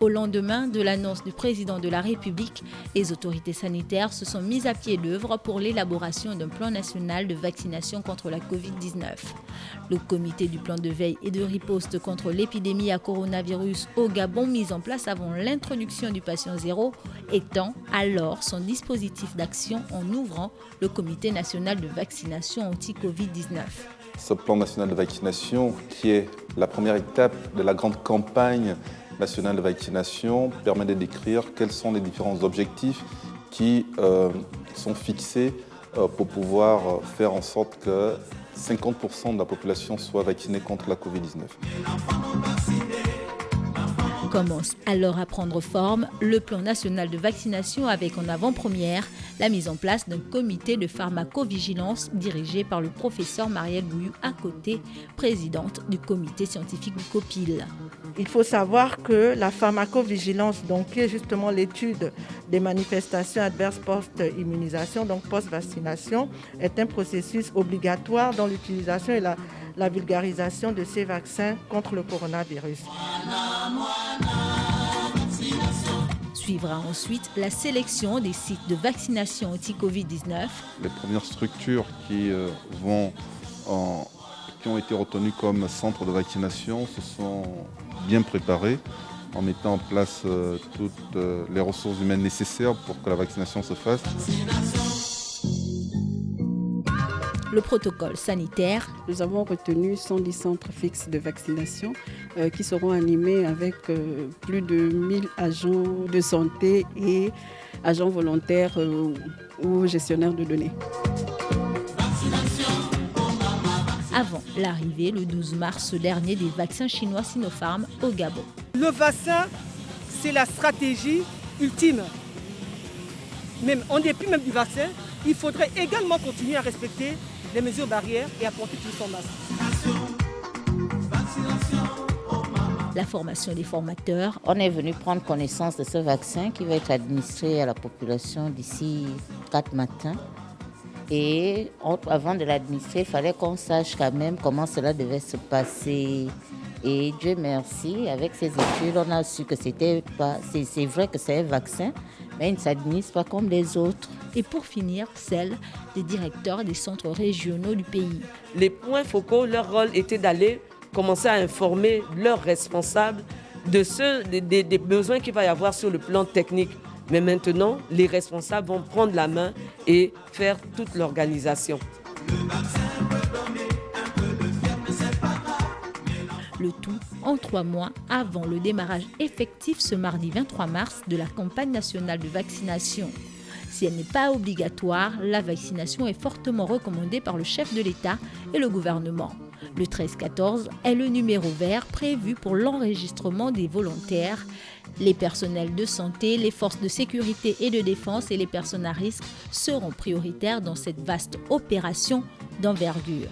Au lendemain de l'annonce du président de la République, les autorités sanitaires se sont mises à pied d'œuvre pour l'élaboration d'un plan national de vaccination contre la Covid-19. Le comité du plan de veille et de riposte contre l'épidémie à coronavirus au Gabon, mis en place avant l'introduction du patient zéro, étend alors son dispositif d'action en ouvrant le comité national de vaccination anti-Covid-19. Ce plan national de vaccination, qui est la première étape de la grande campagne nationale de vaccination, permet de décrire quels sont les différents objectifs qui sont fixés pour pouvoir faire en sorte que 50% de la population soit vaccinée contre la Covid-19. Commence alors à prendre forme le plan national de vaccination avec en avant-première la mise en place d'un comité de pharmacovigilance dirigé par le professeur Marielle Bouillou à côté, présidente du comité scientifique du COPIL. Il faut savoir que la pharmacovigilance, donc, qui est justement l'étude des manifestations adverses post-immunisation, donc post-vaccination, est un processus obligatoire dans l'utilisation et la vulgarisation de ces vaccins contre le coronavirus. Suivra ensuite la sélection des sites de vaccination anti-Covid-19. Les premières structures qui ont été retenues comme centres de vaccination se sont bien préparées en mettant en place toutes les ressources humaines nécessaires pour que la vaccination se fasse. Le protocole sanitaire. Nous avons retenu 110 centres fixes de vaccination qui seront animés avec plus de 1000 agents de santé et agents volontaires ou gestionnaires de données. Avant l'arrivée, le 12 mars dernier, des vaccins chinois Sinopharm au Gabon. Le vaccin, c'est la stratégie ultime. Même en dépit même du vaccin, il faudrait également continuer à respecter les mesures barrières et à porter tout son masque. La formation des formateurs. On est venu prendre connaissance de ce vaccin qui va être administré à la population d'ici 4 matins. Et avant de l'administrer, il fallait qu'on sache quand même comment cela devait se passer. Et Dieu merci, avec ces études, on a su que c'est vrai que c'est un vaccin, mais il ne s'administre pas comme les autres. Et pour finir, celle des directeurs des centres régionaux du pays. Les points focaux, leur rôle était d'aller commencer à informer leurs responsables des besoins qu'il va y avoir sur le plan technique. Mais maintenant, les responsables vont prendre la main et faire toute l'organisation. Le tout en 3 mois avant le démarrage effectif ce mardi 23 mars de la campagne nationale de vaccination. Si elle n'est pas obligatoire, la vaccination est fortement recommandée par le chef de l'État et le gouvernement. Le 13-14 est le numéro vert prévu pour l'enregistrement des volontaires. Les personnels de santé, les forces de sécurité et de défense et les personnes à risque seront prioritaires dans cette vaste opération d'envergure.